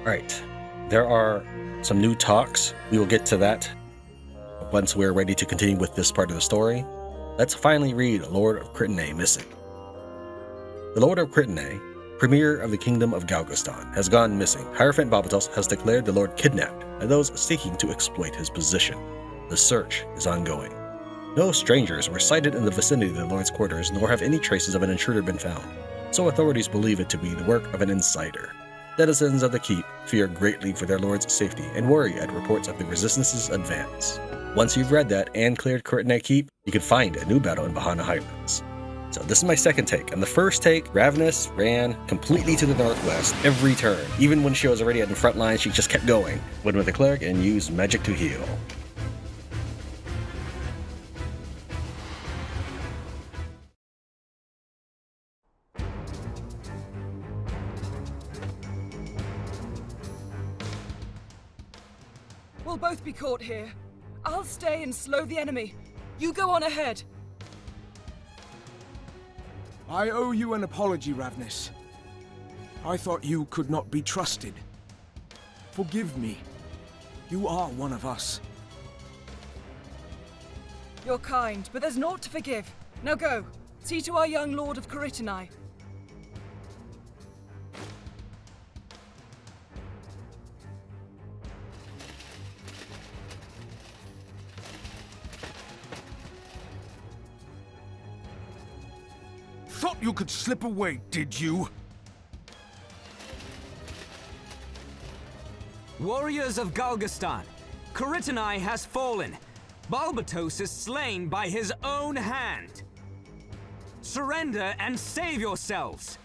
Alright, there are some new talks. We will get to that once we're ready to continue with this part of the story. Let's finally read Lord of Critinay missing. The Lord of Critinay, Premier of the Kingdom of Galgastan, has gone missing. Hierophant Babatos has declared the Lord kidnapped by those seeking to exploit his position. The search is ongoing. No strangers were sighted in the vicinity of the Lord's quarters, nor have any traces of an intruder been found, so authorities believe it to be the work of an insider. Denizens of the keep fear greatly for their lord's safety and worry at reports of the resistance's advance. Once you've read that and cleared Critinay Keep, you can find a new battle in Bahanna Highlands. So this is my second take. On the first take, Ravness ran completely to the northwest every turn. Even when she was already at the front line, she just kept going. Went with the cleric and used magic to heal. We'll both be caught here. I'll stay and slow the enemy. You go on ahead. I owe you an apology, Ravness. I thought you could not be trusted. Forgive me. You are one of us. You're kind, but there's naught to forgive. Now go. See to our young Lord of Critinay. Thought you could slip away, did you? Warriors of Galgastan, Critinay has fallen. Balbatos is slain by his own hand. Surrender and save yourselves.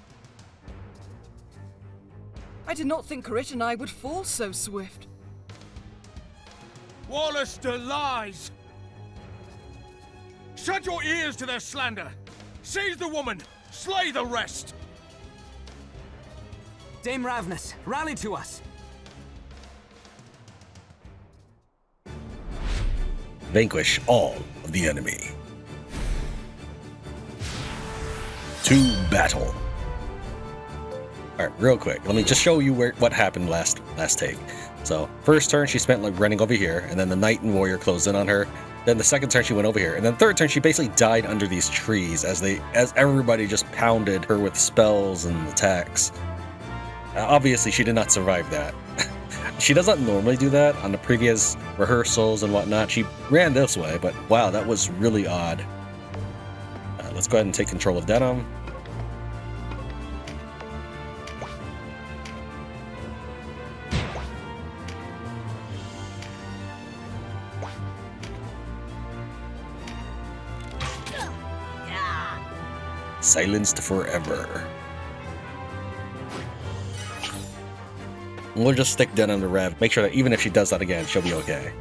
I did not think Critinay would fall so swift. Wallister lies! Shut your ears to their slander! Seize the woman! Slay the rest! Dame Ravness, rally to us. Vanquish all of the enemy. To battle. Alright, real quick, let me just show you what happened last take. So, first turn she spent like running over here, and then the knight and warrior closed in on her. Then the second turn she went over here, and then third turn she basically died under these trees as everybody just pounded her with spells and attacks. Obviously she did not survive that. She doesn't normally do that on the previous rehearsals and whatnot. She ran this way, but wow, that was really odd. Let's go ahead and take control of Denam. Silenced forever. We'll just stick Denam to Rev. Make sure that even if she does that again, she'll be okay.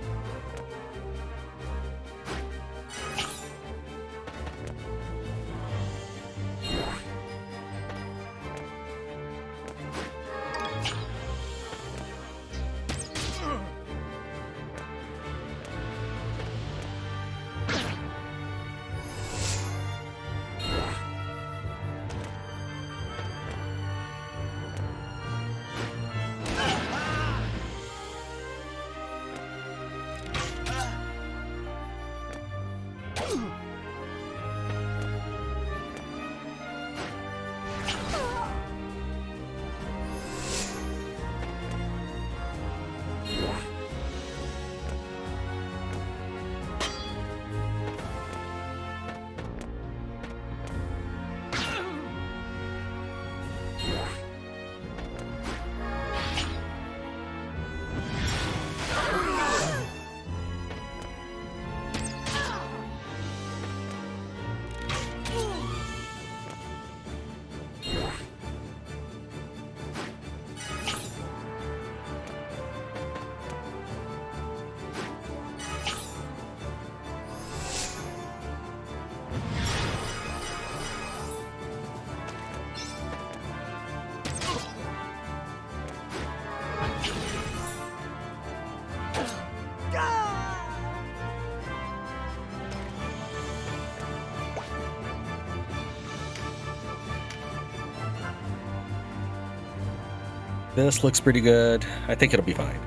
This looks pretty good. I think it'll be fine.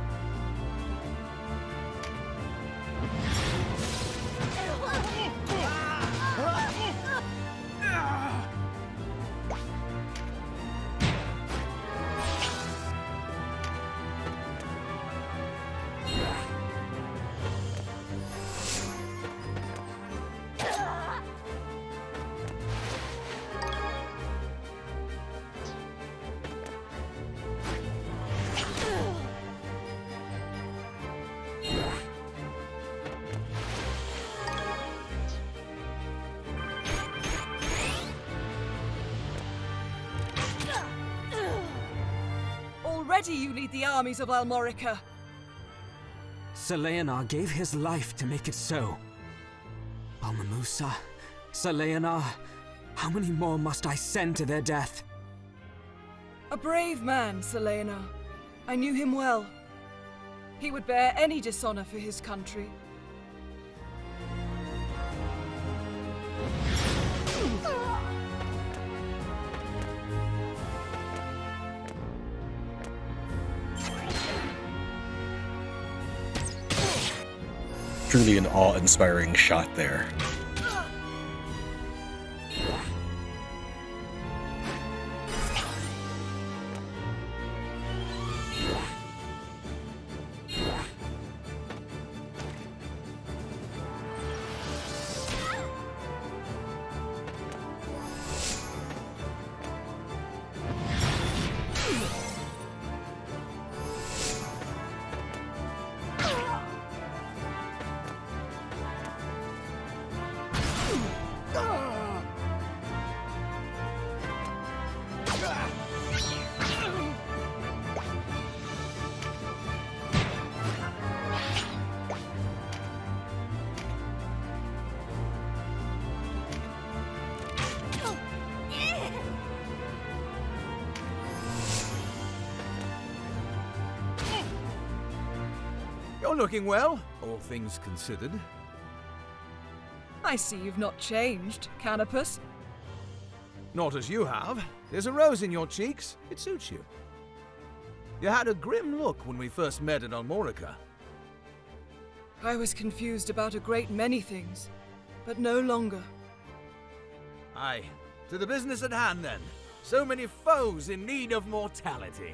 Already you lead the armies of Almorica. Seleanar gave his life to make it so. Balmamusa, Seleanar, how many more must I send to their death? A brave man, Seleanar. I knew him well. He would bear any dishonor for his country. Truly an awe-inspiring shot there. You're looking well, all things considered. I see you've not changed, Canopus. Not as you have. There's a rose in your cheeks. It suits you. You had a grim look when we first met at Almorica. I was confused about a great many things, but no longer. Aye. To the business at hand, then. So many foes in need of mortality.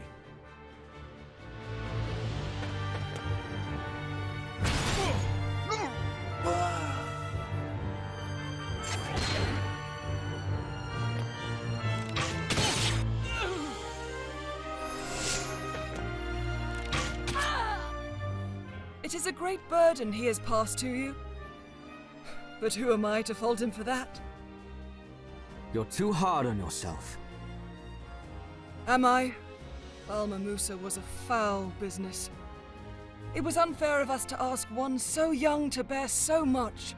It is a great burden he has passed to you. But who am I to fault him for that? You're too hard on yourself. Am I? Balmamusa was a foul business. It was unfair of us to ask one so young to bear so much.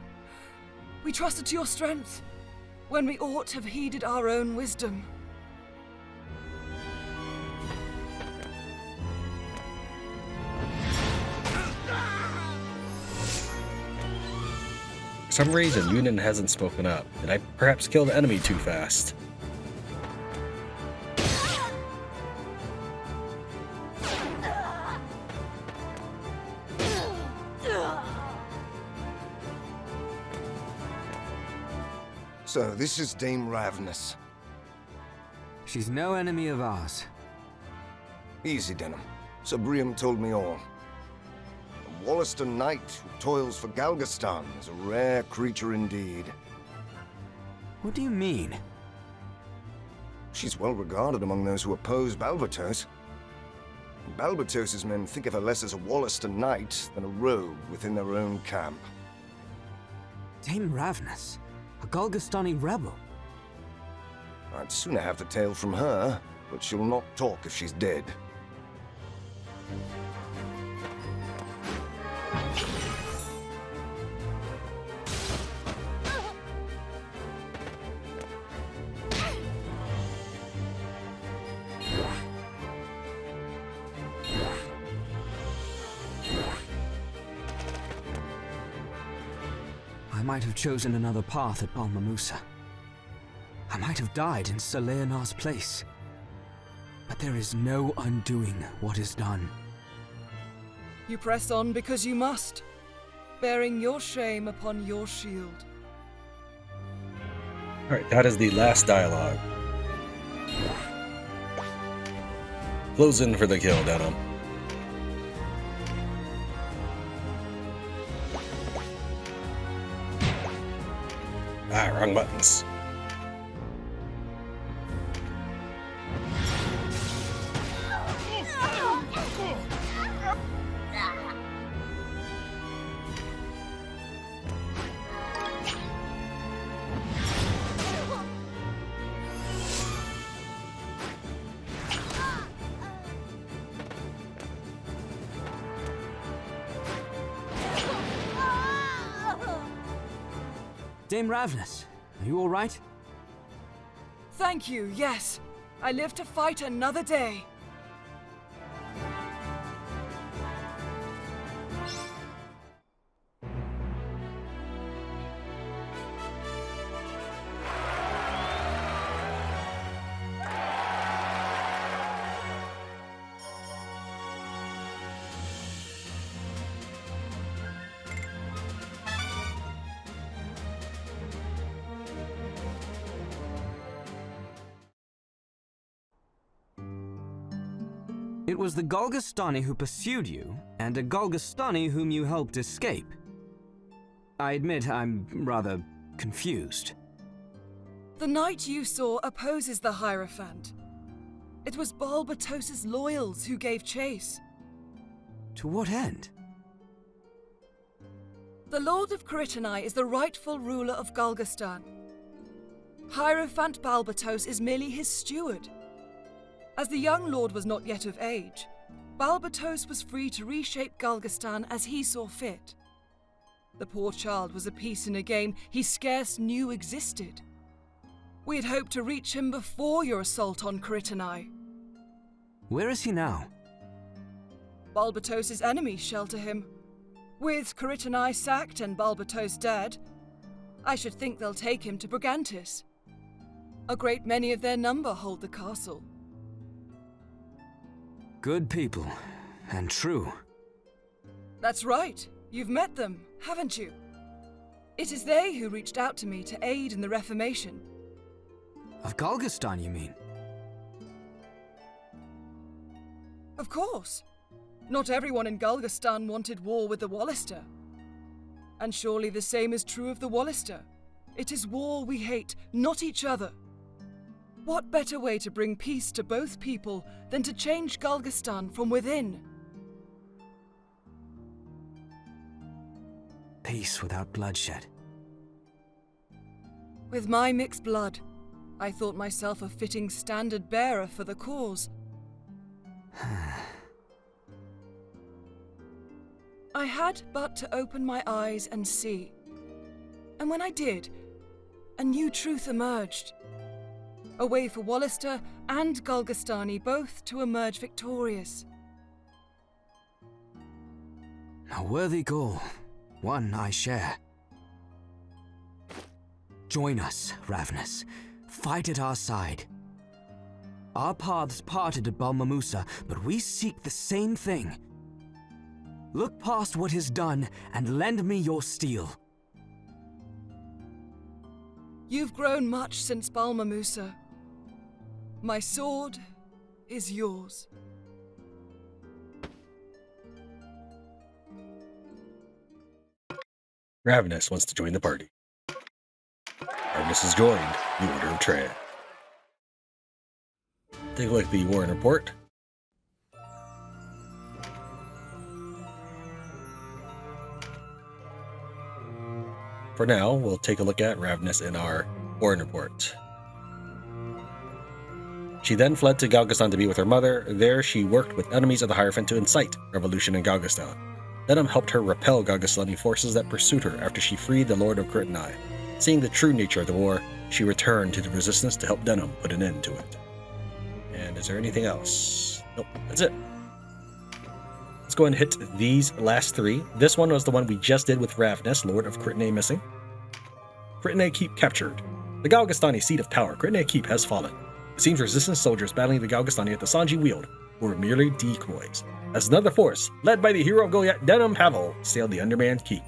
We trusted to your strength, when we ought have heeded our own wisdom. For some reason, Yunin hasn't spoken up. Did I perhaps kill the enemy too fast? So, this is Dame Ravness. She's no enemy of ours. Easy, Denam. Sir Briam told me all. A Wollaston knight who toils for Galgastan is a rare creature indeed. What do you mean? She's well regarded among those who oppose Balbatos. Balbatos's men think of her less as a Wollaston knight than a rogue within their own camp. Dame Ravness, a Galgastani rebel. I'd sooner have the tale from her, but she'll not talk if she's dead. I might have chosen another path at Balmamusa. I might have died in Seleanar's place. But There is no undoing what is done. You press on because you must, bearing your shame upon your shield. Alright, that is the last dialogue. Closing for the kill, Denam. Ah, wrong buttons. Dame Ravness, are you all right? Thank you, yes. I live to fight another day. It was the Galgastani who pursued you, and a Galgastani whom you helped escape. I admit I'm rather confused. The knight you saw opposes the Hierophant. It was Balbatos's loyals who gave chase. To what end? The Lord of Caritanai is the rightful ruler of Galgastan. Hierophant Balbatos is merely his steward. As the young lord was not yet of age, Balbatos was free to reshape Galgastan as he saw fit. The poor child was a piece in a game he scarce knew existed. We had hoped to reach him before your assault on Caritanai. Where is he now? Balbatos's enemies shelter him. With Caritanai sacked and Balbatos dead, I should think they'll take him to Brigantis. A great many of their number hold the castle. Good people, and true. That's right. You've met them, haven't you? It is they who reached out to me to aid in the Reformation. Of Galgastan, you mean? Of course. Not everyone in Galgastan wanted war with the Wallister. And surely the same is true of the Wallister. It is war we hate, not each other. What better way to bring peace to both people than to change Galgastan from within? Peace without bloodshed. With my mixed blood, I thought myself a fitting standard bearer for the cause. I had but to open my eyes and see. And when I did, a new truth emerged. A way for Wallister and Galgastani both to emerge victorious. A worthy goal, one I share. Join us, Ravness. Fight at our side. Our paths parted at Balmamusa, but we seek the same thing. Look past what is done and lend me your steel. You've grown much since Balmamusa. My sword is yours. Ravness wants to join the party. Ravness has joined the Order of Tran. Take a look at the Warren Report. For now, we'll take a look at Ravness in our Warren Report. She then fled to Galgastan to be with her mother. There, she worked with enemies of the Hierophant to incite revolution in Galgastan. Denam helped her repel Galgastani forces that pursued her after she freed the Lord of Caritanai. Seeing the true nature of the war, she returned to the resistance to help Denam put an end to it. And is there anything else? Nope, that's it. Let's go and hit these last three. This one was the one we just did with Ravness, Lord of Caritanai missing. Caritanai Keep captured. The Galgastani seat of power, Caritanai Keep, has fallen. It seems resistance soldiers battling the Galgastani at the Sanji Weald were merely decoys, as another force, led by the hero of Goliath Denam sailed the Underman's Keep.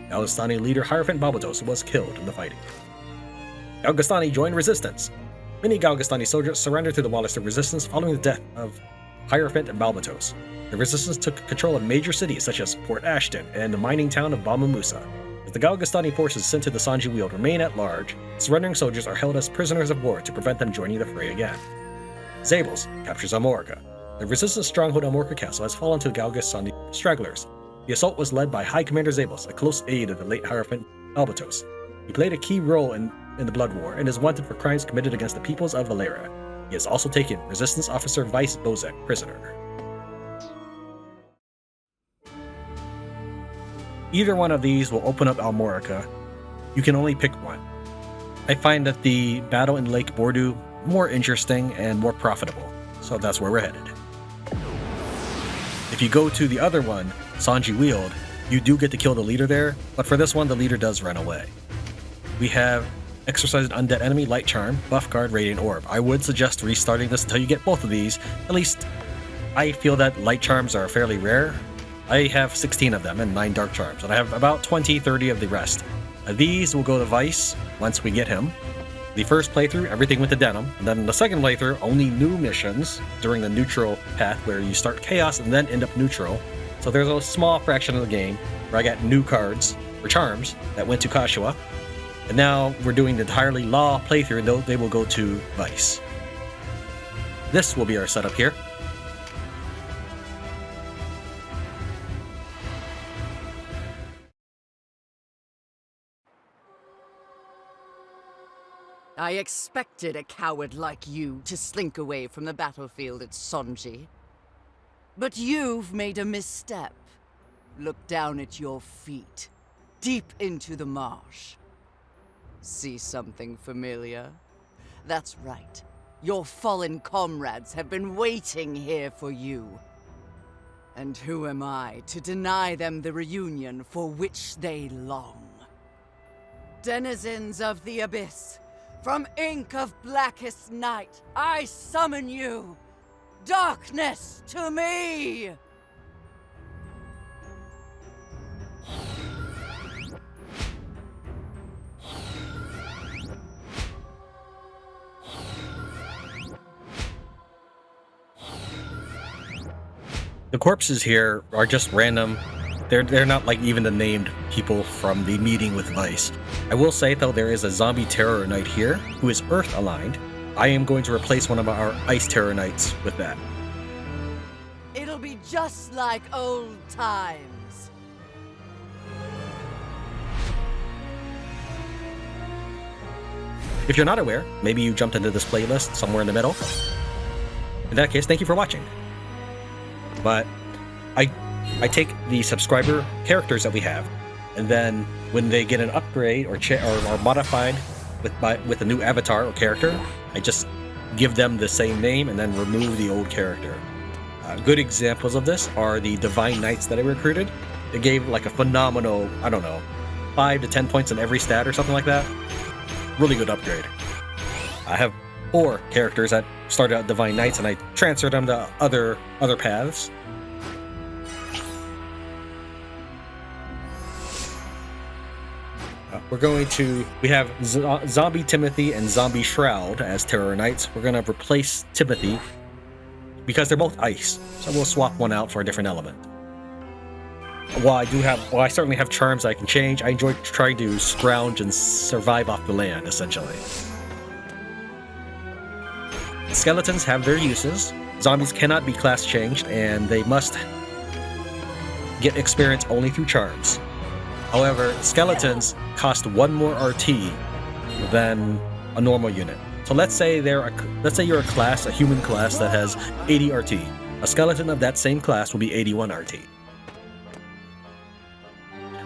Galgastani leader Hierophant Balbatos was killed in the fighting. Galgastani joined resistance. Many Galgastani soldiers surrendered to the Wallista resistance following the death of Hierophant and Balbatos. The resistance took control of major cities such as Port Ashton and the mining town of Balmamusa. As the Galgastani forces sent to the Sanji Weald remain at large, surrendering soldiers are held as prisoners of war to prevent them joining the fray again. Zables captures Almorica. The resistance stronghold Almorica Castle has fallen to the Galgastani stragglers. The assault was led by High Commander Zables, a close aide of the late Hierophant Balbatos. He played a key role in the Blood War and is wanted for crimes committed against the peoples of Valeria. He has also taken Resistance Officer Vice Bozek prisoner. Either one of these will open up Almorica. You can only pick one. I find that the battle in Lake Bordu more interesting and more profitable, so that's where we're headed. If you go to the other one, Sanji Weald, you do get to kill the leader there, but for this one, the leader does run away. We have Exercise an Undead Enemy, Light Charm, Buff Guard, Radiant Orb. I would suggest restarting this until you get both of these. At least, I feel that Light Charms are fairly rare. I have 16 of them and 9 Dark Charms, and I have about 20-30 of the rest. These will go to Vice once we get him. The first playthrough, everything went to Denam, and then the second playthrough, only new missions during the neutral path where you start Chaos and then end up neutral. So there's a small fraction of the game where I got new cards, or charms, that went to Kashua. And now we're doing the entirely Law playthrough, and they will go to Vice. This will be our setup here. I expected a coward like you to slink away from the battlefield at Sanji. But you've made a misstep. Look down at your feet, deep into the marsh. See something familiar? That's right. Your fallen comrades have been waiting here for you. And who am I to deny them the reunion for which they long? Denizens of the Abyss, from ink of blackest night, I summon you! Darkness to me! The corpses here are just random. They're not like even the named people from the meeting with Vice. I will say though, there is a zombie terror knight here who is Earth aligned. I am going to replace one of our ice terror knights with that. It'll be just like old times. If you're not aware, maybe you jumped into this playlist somewhere in the middle. In that case, thank you for watching. But I take the subscriber characters that we have, and then when they get an upgrade or modified with a new avatar or character, I just give them the same name and then remove the old character. Good examples of this are the Divine Knights that I recruited. It gave like a phenomenal, 5 to 10 points in every stat or something like that. Really good upgrade. I have 4 characters that started out Divine Knights and I transferred them to other paths. We have Zombie Timothy and Zombie Shroud as Terror Knights. We're going to replace Timothy because they're both ice, so we'll swap one out for a different element. While I certainly have charms I can change, I enjoy trying to scrounge and survive off the land, essentially. Skeletons have their uses. Zombies cannot be class changed, and they must get experience only through charms. However, skeletons cost 1 more RT than a normal unit. So let's say you're a human class that has 80 RT. A skeleton of that same class will be 81 RT.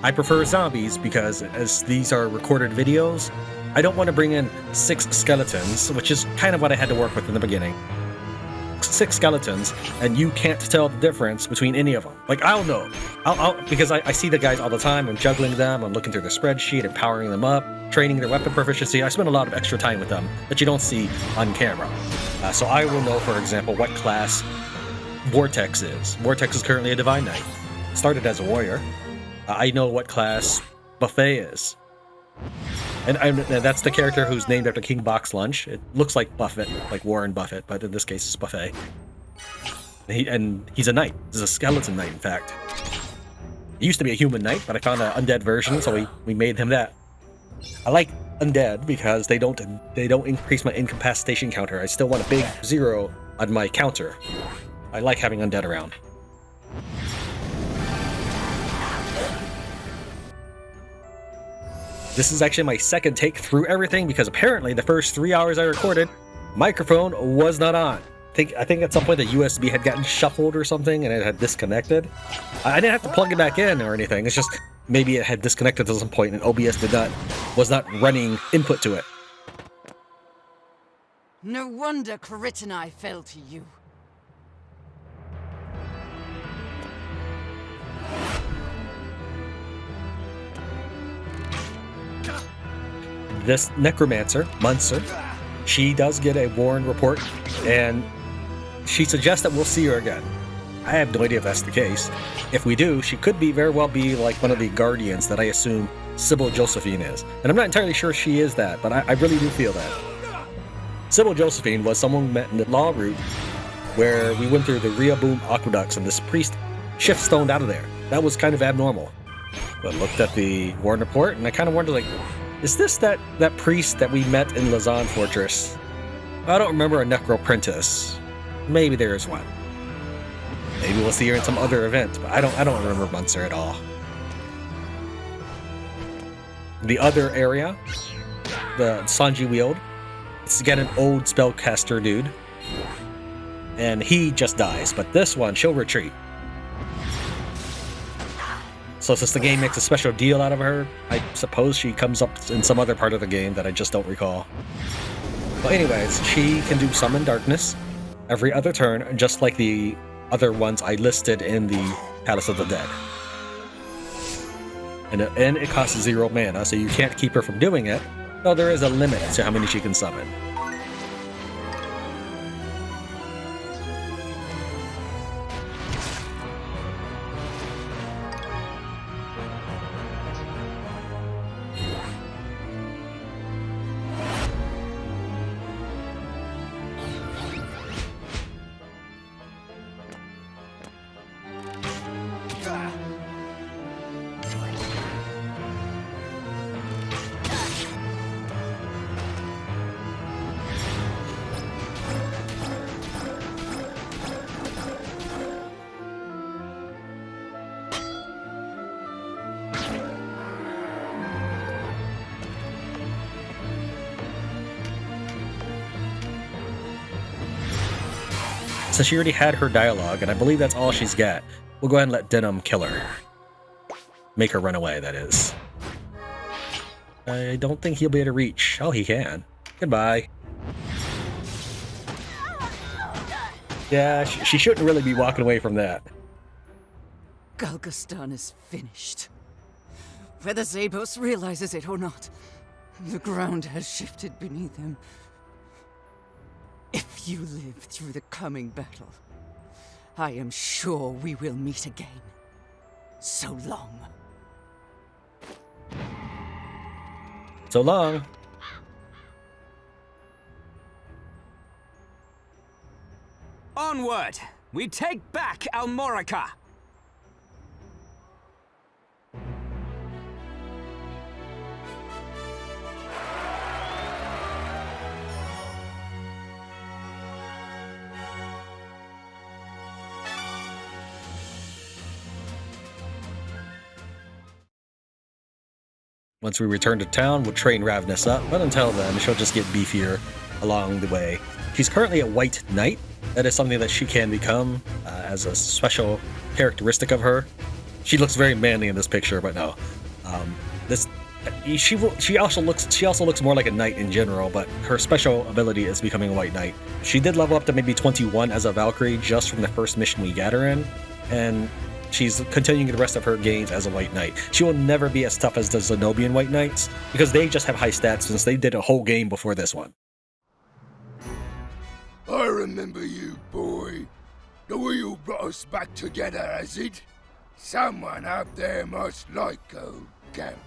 I prefer zombies because, as these are recorded videos, I don't want to bring in 6 skeletons, which is kind of what I had to work with in the beginning. six skeletons, and you can't tell the difference between any of them. Like, I'll know. Because I see the guys all the time. I'm juggling them. I'm looking through the spreadsheet, empowering them up, training their weapon proficiency. I spend a lot of extra time with them that you don't see on camera. So I will know, for example, what class Vortex is. Vortex is currently a Divine Knight. Started as a warrior. I know what class Buffet is. And that's the character who's named after King Box Lunch. It looks like Buffett, like Warren Buffett, but in this case it's Buffet. And he's a knight. He's a skeleton knight, in fact. He used to be a human knight, but I found an undead version, so we made him that. I like undead because they don't increase my incapacitation counter. I still want a big 0 on my counter. I like having undead around. This is actually my second take through everything because apparently the first 3 hours I recorded, microphone was not on. I think at some point the USB had gotten shuffled or something and it had disconnected. I didn't have to plug it back in or anything. It's just maybe it had disconnected at some point and OBS was not running input to it. No wonder Crit and I fell to you. This necromancer, Munster, she does get a Warren report, and she suggests that we'll see her again. I have no idea if that's the case. If we do, she could very well be like one of the guardians that I assume Sybil Josephine is. And I'm not entirely sure she is that, but I really do feel that. Sybil Josephine was someone we met in the Law Route, where we went through the Rehoboam aqueducts, and this priest shift-stoned out of there. That was kind of abnormal. But I looked at the Warren report, and I kind of wondered, like, is this that priest that we met in Lausanne Fortress? I don't remember a Necroprentice. Maybe there is one. Maybe we'll see her in some other event, but I don't remember Munster at all. The other area, the Sanji Wield, it's again an old spellcaster dude. And he just dies, but this one, she'll retreat. So since the game makes a special deal out of her, I suppose she comes up in some other part of the game that I just don't recall. But anyways, she can do Summon Darkness every other turn, just like the other ones I listed in the Palace of the Dead. And it costs 0 mana, so you can't keep her from doing it, though there is a limit to how many she can summon. So she already had her dialogue, and I believe that's all she's got. We'll go ahead and let Denam kill her. Make her run away, that is. I don't think he'll be able to reach. Oh, he can. Goodbye. Yeah, she shouldn't really be walking away from that. Galgastan is finished. Whether Zabos realizes it or not, the ground has shifted beneath him. If you live through the coming battle, I am sure we will meet again. So long. So long. Onward! We take back Almorica! Once we return to town, we'll train Ravness up, but until then, she'll just get beefier along the way. She's currently a white knight. That is something that she can become as a special characteristic of her. She looks very manly in this picture, but no. She also looks more like a knight in general, but her special ability is becoming a white knight. She did level up to maybe 21 as a Valkyrie just from the first mission we got her in, and she's continuing the rest of her gains as a white knight. She will never be as tough as the Xenobian white knights because they just have high stats since they did a whole game before this one. I remember you, boy. The wheel brought us back together, has it? Someone out there must like old Gamp.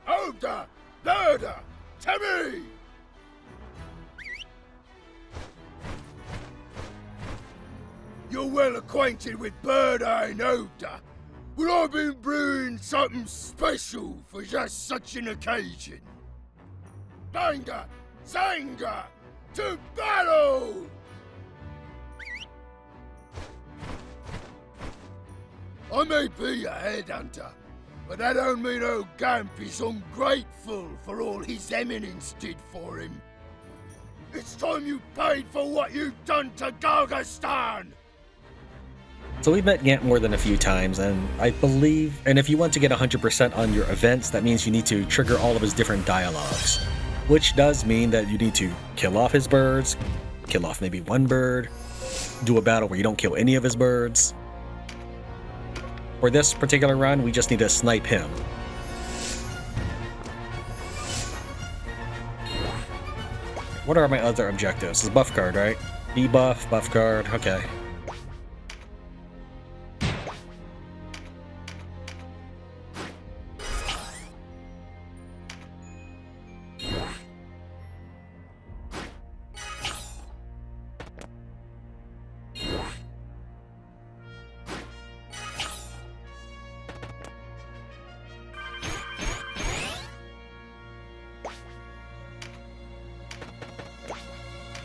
Ogre! Murder! To me! You're well acquainted with Bordu and Ogre. Well, I've been brewing something special for just such an occasion. Banga! Zanga! To battle! I may be a headhunter, but that don't mean old Gamp is ungrateful for all his eminence did for him. It's time you paid for what you've done to Galgastan! So we've met Gant more than a few times, and I believe, and if you want to get 100% on your events, that means you need to trigger all of his different dialogues. Which does mean that you need to kill off his birds, kill off maybe one bird, do a battle where you don't kill any of his birds. For this particular run, we just need to snipe him. What are my other objectives? It's buff card, right? Debuff, buff card, okay.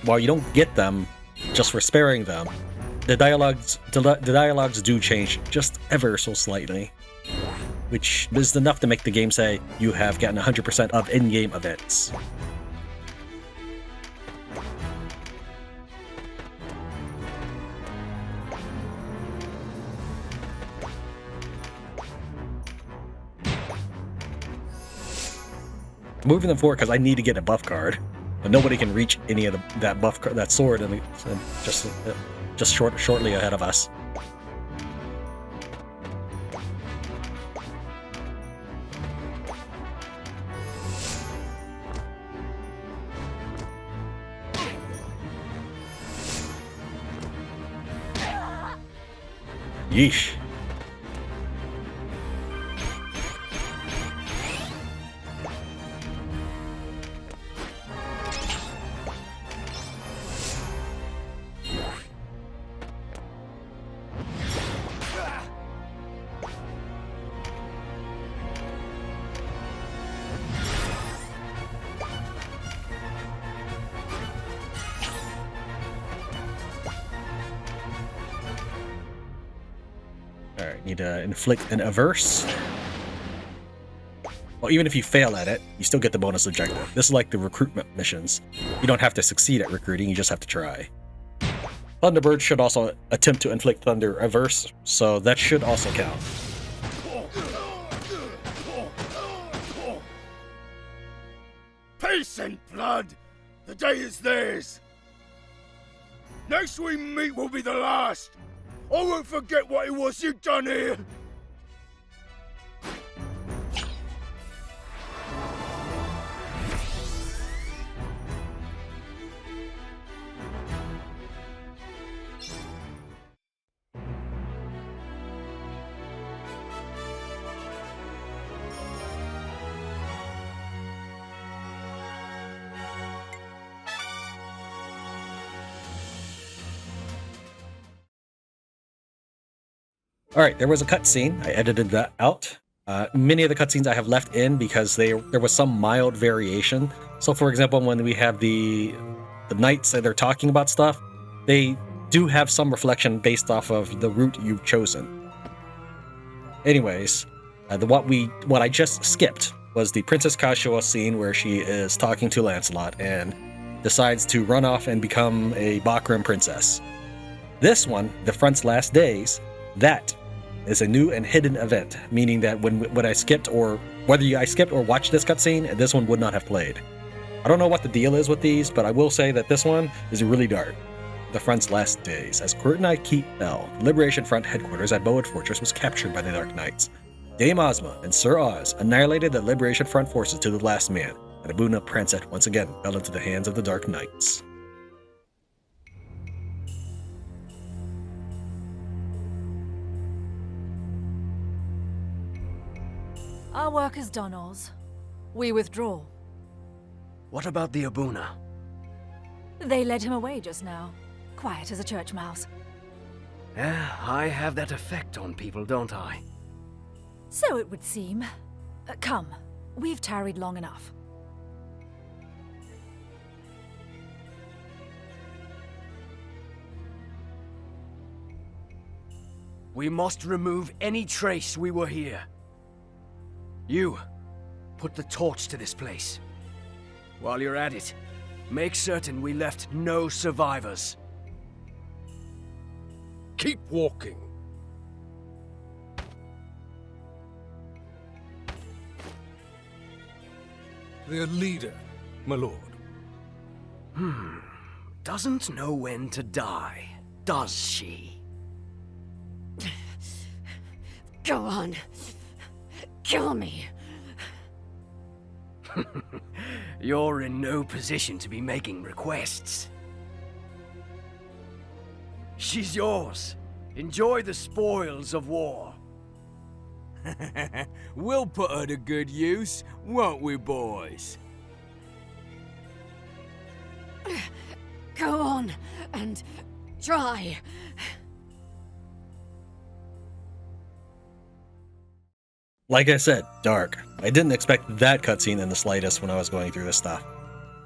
While you don't get them just for sparing them, the dialogues do change just ever so slightly, which is enough to make the game say you have gotten 100% of in-game events. Moving them forward because I need to get a buff card. But nobody can reach any of that buff card, that sword, and just shortly ahead of us. Yeesh. Alright, need to inflict an averse. Well, even if you fail at it, you still get the bonus objective. This is like the recruitment missions. You don't have to succeed at recruiting, you just have to try. Thunderbird should also attempt to inflict thunder averse, so that should also count. Peace and blood! The day is theirs! Next we meet will be the last! I won't forget what it was you done here! Alright, there was a cutscene. I edited that out. Many of the cutscenes I have left in because there was some mild variation. So for example, when we have the knights that they're talking about stuff, they do have some reflection based off of the route you've chosen. Anyways, what I just skipped was the Princess Kashua scene where she is talking to Lancelot and decides to run off and become a Bakram princess. This one, The Front's Last Days, that is a new and hidden event, meaning that when I skipped or I skipped or watched this cutscene, this one would not have played. I don't know what the deal is with these, but I will say that this one is really dark. The front's last days, as Courtenay Keep fell, the Liberation Front headquarters at Bowood Fortress was captured by the Dark Knights. Dame Ozma and Sir Oz annihilated the Liberation Front forces to the last man, and Abuna Prancet once again fell into the hands of the Dark Knights. Our work is done, Oz. We withdraw. What about the Abuna? They led him away just now. Quiet as a church mouse. I have that effect on people, don't I? So it would seem. Come, we've tarried long enough. We must remove any trace we were here. You, put the torch to this place. While you're at it, make certain we left no survivors. Keep walking. Their leader, my lord. Doesn't know when to die, does she? Go on. Kill me. You're in no position to be making requests. She's yours. Enjoy the spoils of war. We'll put her to good use, won't we, boys? Go on and try. Like I said, dark. I didn't expect that cutscene in the slightest when I was going through this stuff.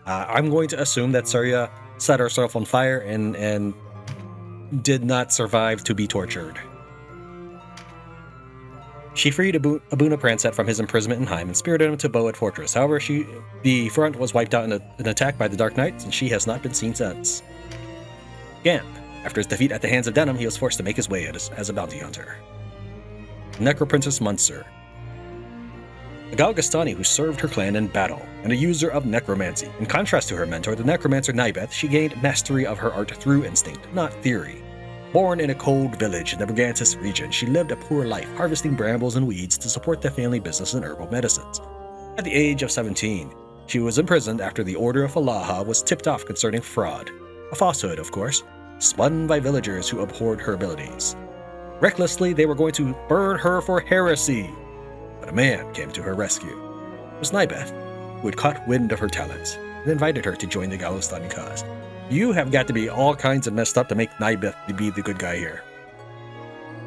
I'm going to assume that Surya set herself on fire and did not survive to be tortured. She freed Abuna Prancet from his imprisonment in Heim and spirited him to Bowood Fortress. However, the front was wiped out in an attack by the Dark Knights, and she has not been seen since. Gamp. After his defeat at the hands of Denam, he was forced to make his way as a bounty hunter. Necroprincess Munster. A Galgastani who served her clan in battle, and a user of necromancy. In contrast to her mentor, the necromancer Nybeth, she gained mastery of her art through instinct, not theory. Born in a cold village in the Brigantis region, she lived a poor life, harvesting brambles and weeds to support the family business in herbal medicines. At the age of 17, she was imprisoned after the Order of Falaha was tipped off concerning fraud. A falsehood, of course, spun by villagers who abhorred her abilities. Recklessly, they were going to burn her for heresy. But a man came to her rescue. It was Nybeth, who had caught wind of her talents and invited her to join the Galgastan cause. You have got to be all kinds of messed up to make Nybeth be the good guy here.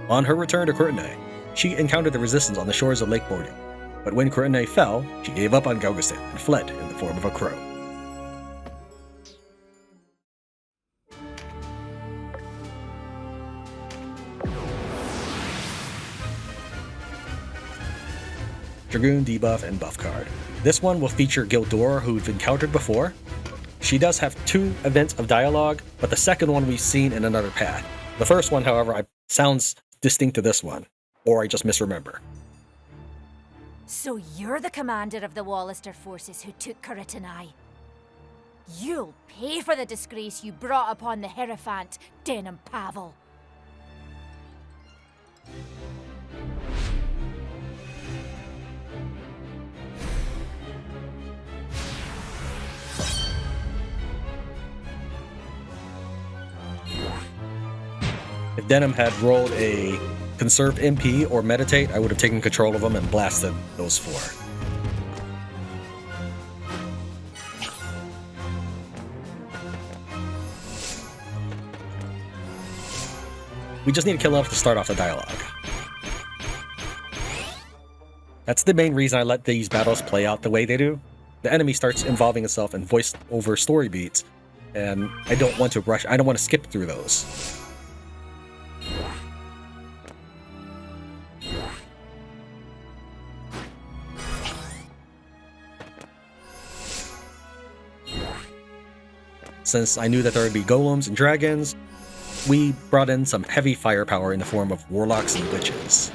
On her return to Courtenay, she encountered the resistance on the shores of Lake Bordu. But when Courtenay fell, she gave up on Galgastan and fled in the form of a crow. Dragoon debuff and buff card. This one will feature Gildor, who we've encountered before. She does have 2 events of dialogue, but the second one we've seen in another path. The first one, however, sounds distinct to this one, or I just misremember. So you're the commander of the Wallister forces who took Courtenay. You'll pay for the disgrace you brought upon the Hierophant, Denam Pavel. If Denam had rolled a Conserve MP or Meditate, I would have taken control of them and blasted those 4. We just need to kill enough to start off the dialogue. That's the main reason I let these battles play out the way they do. The enemy starts involving itself in voice-over story beats, and I don't want to rush. I don't want to skip through those. Since I knew that there would be golems and dragons, we brought in some heavy firepower in the form of warlocks and witches.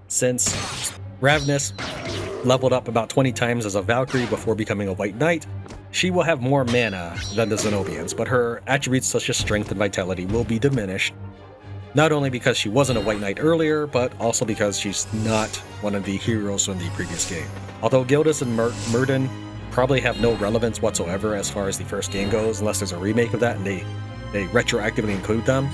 Since Ravness leveled up about 20 times as a Valkyrie before becoming a White Knight, she will have more mana than the Xenobians, but her attributes such as strength and vitality will be diminished, not only because she wasn't a White Knight earlier, but also because she's not one of the heroes from the previous game. Although Gildas and Murden probably have no relevance whatsoever as far as the first game goes, unless there's a remake of that and they retroactively include them,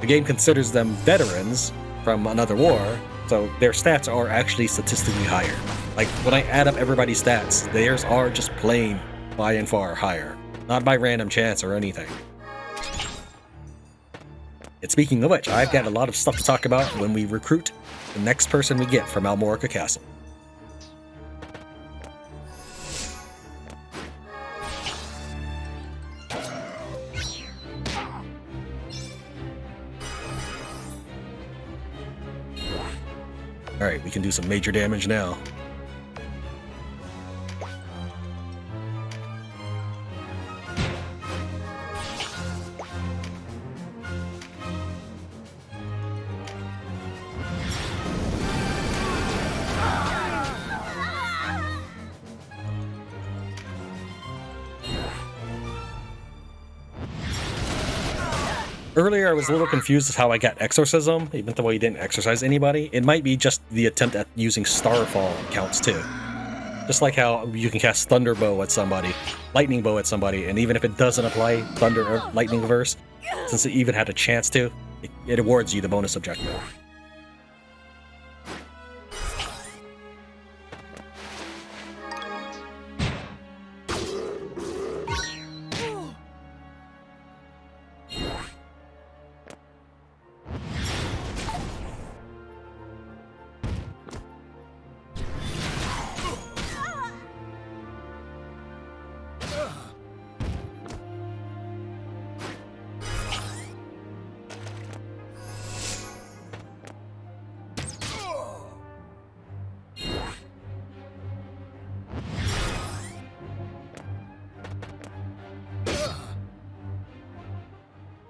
the game considers them veterans from another war, so their stats are actually statistically higher. Like, when I add up everybody's stats, theirs are just plain by and far higher, not by random chance or anything. And speaking of which, I've got a lot of stuff to talk about when we recruit the next person we get from Almorica Castle. Alright, we can do some major damage now. Earlier, I was a little confused as how I got Exorcism, even though he didn't exorcise anybody. It might be just the attempt at using Starfall counts too. Just like how you can cast Thunderbow at somebody, Lightning Bow at somebody, and even if it doesn't apply Thunder or Lightning Verse, since it even had a chance to, it awards you the bonus objective.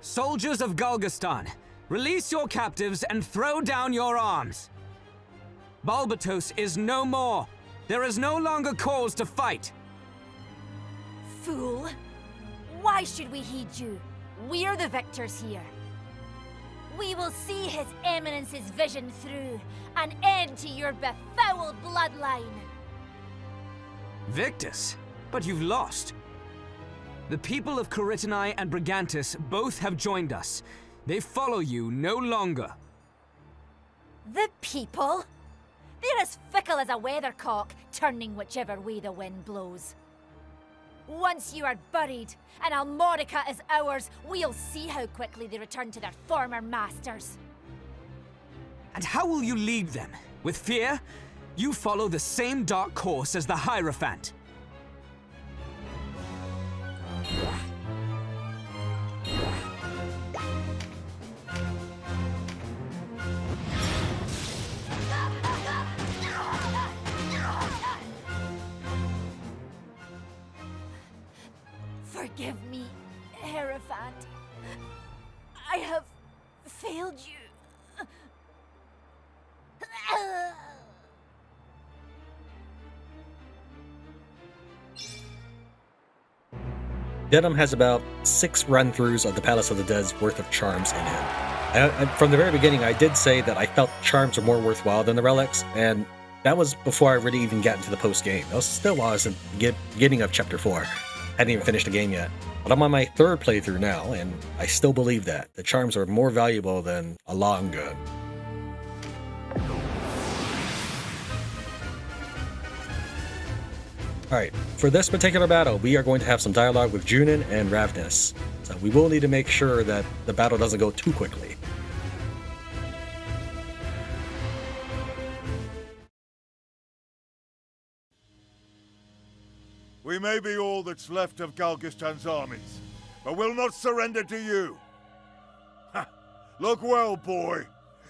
Soldiers of Galgastan, release your captives and throw down your arms. Balbatos is no more. There is no longer cause to fight. Fool! Why should we heed you? We're the victors here. We will see His Eminence's vision through, an end to your befouled bloodline. Victus? But you've lost. The people of Caritini and Brigantis both have joined us. They follow you no longer. The people? They're as fickle as a weathercock, turning whichever way the wind blows. Once you are buried, and Almorica is ours, we'll see how quickly they return to their former masters. And how will you lead them? With fear? You follow the same dark course as the Hierophant. Forgive me, Hierophant. I have failed you. Denam has about 6 run-throughs of the Palace of the Dead's worth of charms in him. From the very beginning, I did say that I felt charms are more worthwhile than the relics, and that was before I really even got into the post-game. That was still while I was in the beginning of Chapter 4. Hadn't even finished the game yet. But I'm on my 3rd playthrough now, and I still believe that. The charms are more valuable than a long gun. Alright, for this particular battle, we are going to have some dialogue with Junin and Ravness. So we will need to make sure that the battle doesn't go too quickly. We may be all that's left of Galgastan's armies, but we'll not surrender to you. Ha! Look well, boy.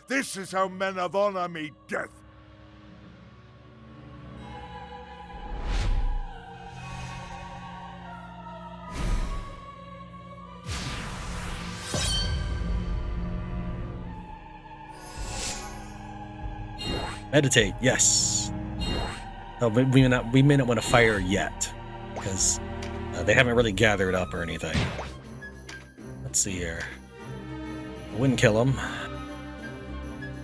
This is how men of honor meet death. Meditate, yes. Oh, but we may not want to fire yet, because they haven't really gathered up or anything. Let's see here. I wouldn't kill him.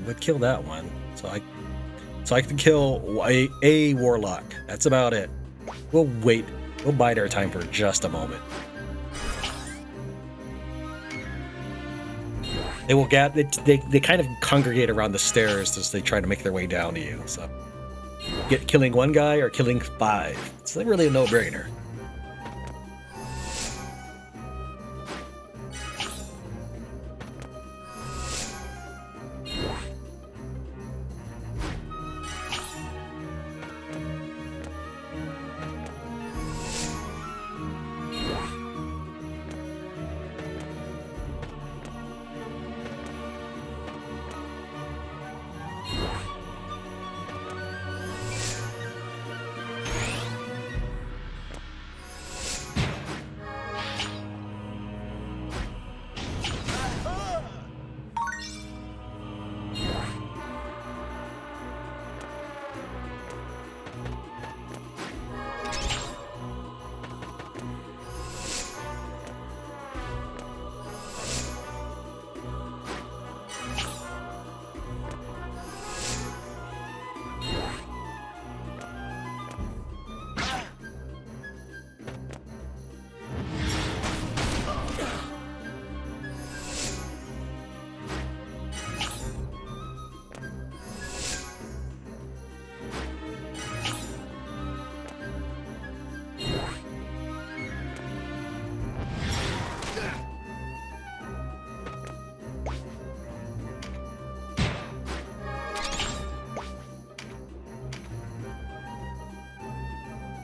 Would kill that one. So I can kill a warlock. That's about it. We'll wait. We'll bide our time for just a moment. They will they kind of congregate around the stairs as they try to make their way down to you. So, killing one guy or killing 5. It's really a no-brainer.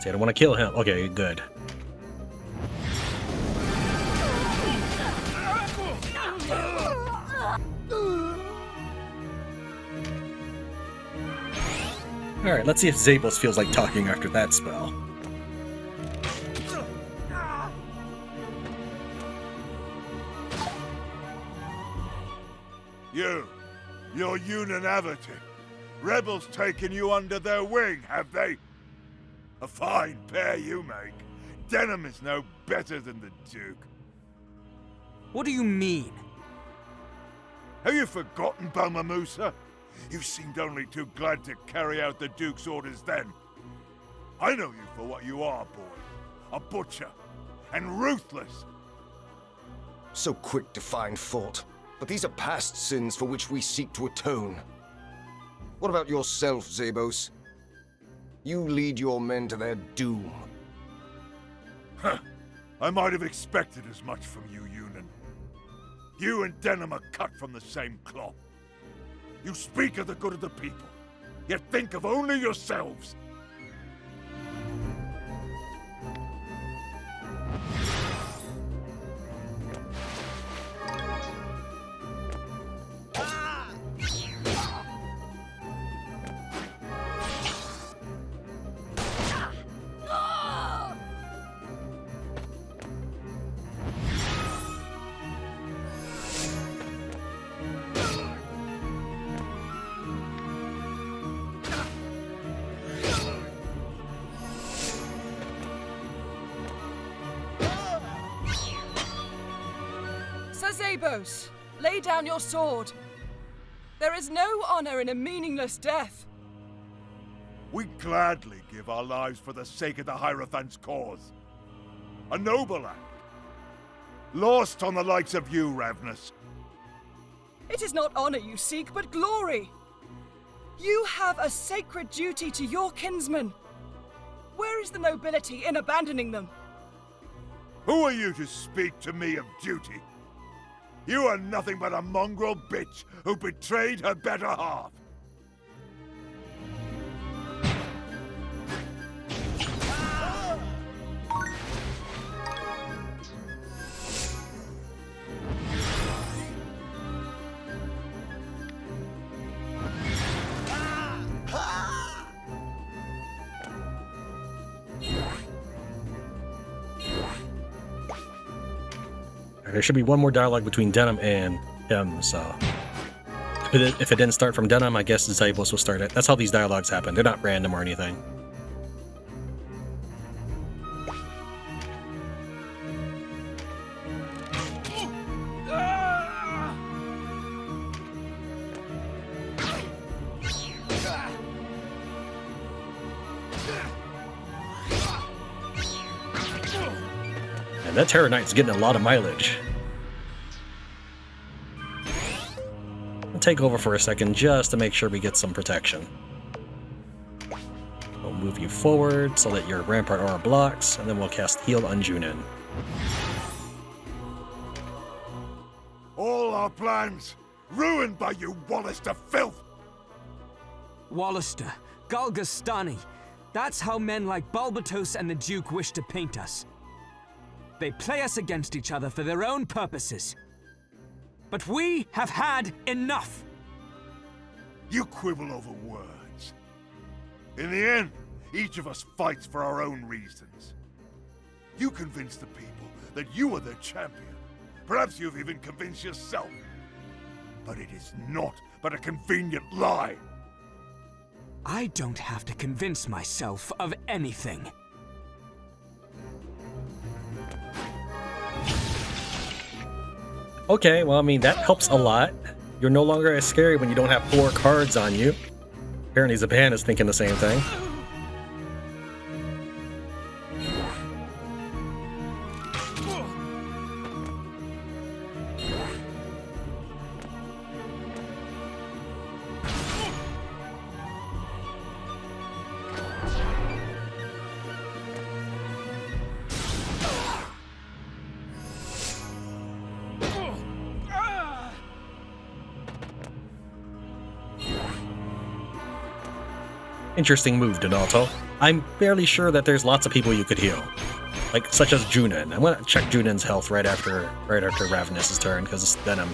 I don't want to kill him. Okay, good. Alright, let's see if Zabos feels like talking after that spell. You're Reunited. Rebels taken you under their wing, have they? A fine pair you make. Denam is no better than the Duke. What do you mean? Have you forgotten, Balmamusa? You seemed only too glad to carry out the Duke's orders then. I know you for what you are, boy. A butcher. And ruthless. So quick to find fault. But these are past sins for which we seek to atone. What about yourself, Zabos? You lead your men to their doom. Huh. I might have expected as much from you, Yunan. You and Denam are cut from the same cloth. You speak of the good of the people, yet think of only yourselves. Zabos, lay down your sword. There is no honor in a meaningless death. We gladly give our lives for the sake of the Hierophant's cause. A noble act. Lost on the likes of you, Ravness. It is not honor you seek, but glory. You have a sacred duty to your kinsmen. Where is the nobility in abandoning them? Who are you to speak to me of duty? You are nothing but a mongrel bitch who betrayed her better half. There should be one more dialogue between Denam and him, so... If it didn't start from Denam, I guess Zabos will start it. That's how these dialogues happen. They're not random or anything. And that Terror Knight's getting a lot of mileage. I'll take over for a second just to make sure we get some protection. We'll move you forward so that your Rampart aura blocks, and then we'll cast Heal on Junin. All our plans ruined by you, Wallister filth! Wallister, Galgastani. That's how men like Balbatos and the Duke wish to paint us. They play us against each other for their own purposes. But we have had enough! You quibble over words. In the end, each of us fights for our own reasons. You convince the people that you are their champion. Perhaps you've even convinced yourself. But it is not but a convenient lie. I don't have to convince myself of anything. Okay, well, I mean, that helps a lot. You're no longer as scary when you don't have 4 cards on you. Apparently Zaban is thinking the same thing. Interesting move, Donato. I'm fairly sure that there's lots of people you could heal, like such as Junin. I'm gonna check Junin's health right after Ravness' turn because it's Denam.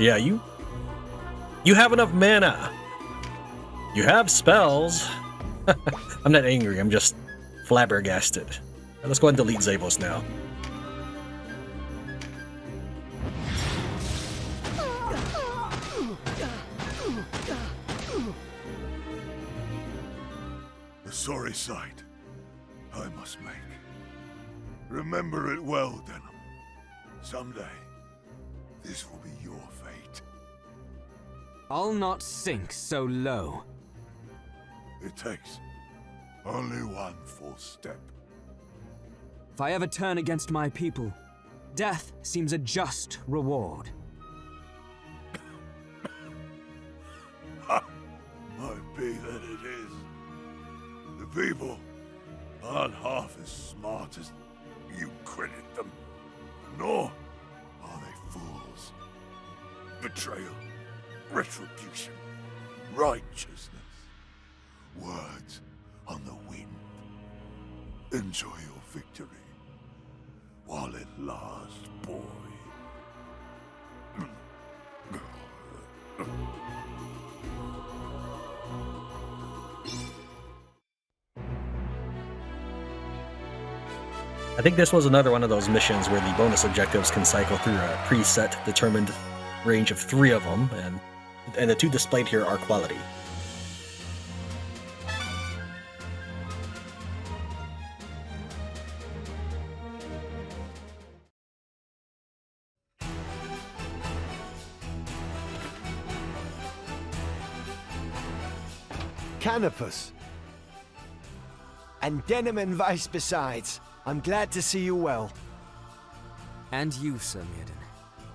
Yeah, you have enough mana. You have spells. I'm not angry. I'm just flabbergasted. Let's go ahead and delete Zabos now. Sorry sight I must make. Remember it well, Denam. Someday, this will be your fate. I'll not sink so low. It takes only one false step. If I ever turn against my people, death seems a just reward. Might be that it is. The people aren't half as smart as you credit them, nor are they fools. Betrayal, retribution, righteousness, words on the wind. Enjoy your victory while it lasts, boy. I think this was another one of those missions where the bonus objectives can cycle through a preset determined range of 3 of them, and the 2 displayed here are quality. Canopus. And Denam and Vice besides. I'm glad to see you well. And you, Sir Mirden.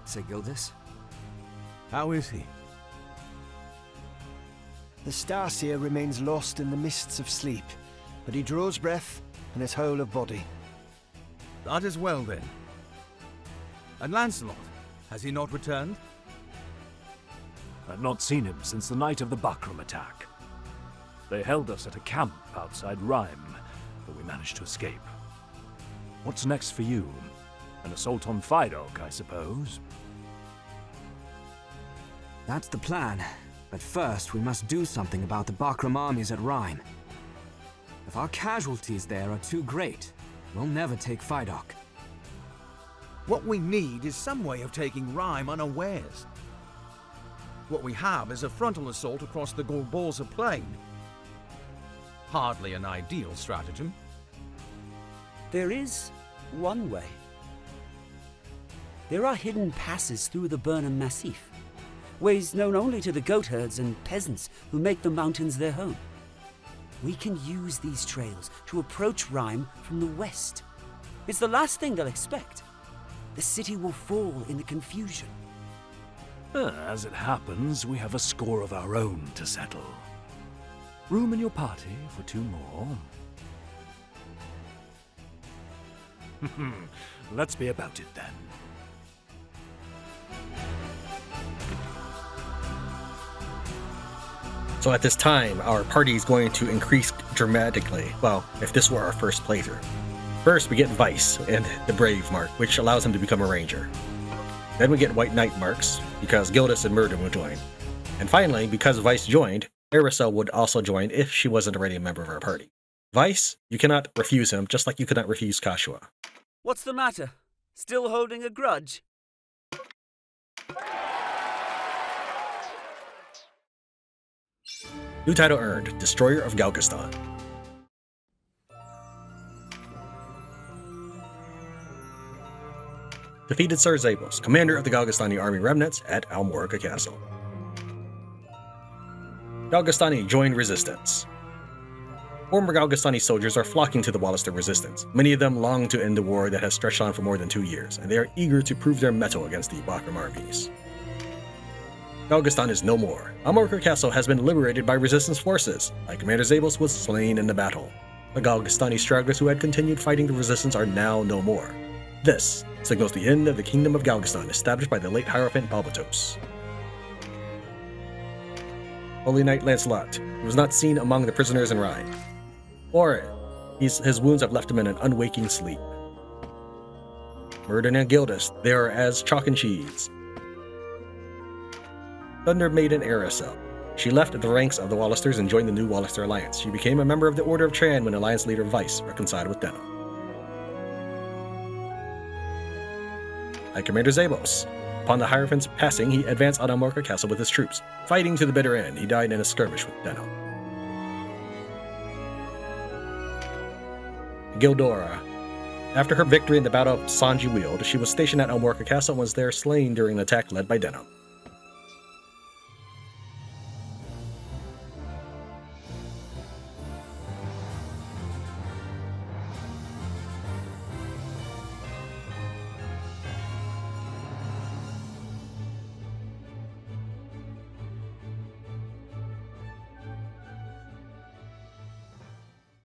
Sir Gildas? How is he? The Starseer remains lost in the mists of sleep, but he draws breath and is whole of body. That is well, then. And Lancelot, has he not returned? I've not seen him since the night of the Buckram attack. They held us at a camp outside Rhyme, but we managed to escape. What's next for you? An assault on Fidok, I suppose? That's the plan. But first, we must do something about the Buckram armies at Rhyme. If our casualties there are too great, we'll never take Fidok. What we need is some way of taking Rhyme unawares. What we have is a frontal assault across the Golborza plain. Hardly an ideal stratagem. There is one way. There are hidden passes through the Burnham Massif, ways known only to the goatherds and peasants who make the mountains their home. We can use these trails to approach Rhyme from the west. It's the last thing they'll expect. The city will fall in the confusion. As it happens, we have a score of our own to settle. Room in your party for 2 more? Let's be about it then. So at this time, our party is going to increase dramatically. Well, if this were our first playthrough. First, we get Vice and the Brave mark, which allows him to become a ranger. Then we get White Knight marks, because Gildas and Murden will join. And finally, because Vice joined, Aracel would also join if she wasn't already a member of our party. Vice, you cannot refuse him, just like you could not refuse Kashua. What's the matter? Still holding a grudge? New title earned, Destroyer of Galgastan. Defeated Sir Zabos, commander of the Galgastani army remnants at Almorica Castle. Galgastani joined resistance. Former Galgastani soldiers are flocking to the Wallister resistance. Many of them long to end the war that has stretched on for more than 2 years, and they are eager to prove their mettle against the Bakram armies. Galgastan is no more. Almorica Castle has been liberated by resistance forces. High Commander Zabos was slain in the battle. The Galgastani stragglers who had continued fighting the resistance are now no more. This signals the end of the Kingdom of Galgastan established by the late Hierophant Balbatos. Holy Knight Lancelot, he was not seen among the prisoners in Rhine. Or his wounds have left him in an unwaking sleep. Murden and Gildas, they are as chalk and cheese. Thunder Maiden Aracel. She left the ranks of the Wallisters and joined the new Wallister Alliance. She became a member of the Order of Tran when Alliance leader Vice reconciled with Denam. High Commander Zabos. Upon the Hierophant's passing, he advanced on Almorica Castle with his troops. Fighting to the bitter end, he died in a skirmish with Denam. Gildora. After her victory in the Battle of Sanji Weald, she was stationed at Almorica Castle and was there slain during an attack led by Denam.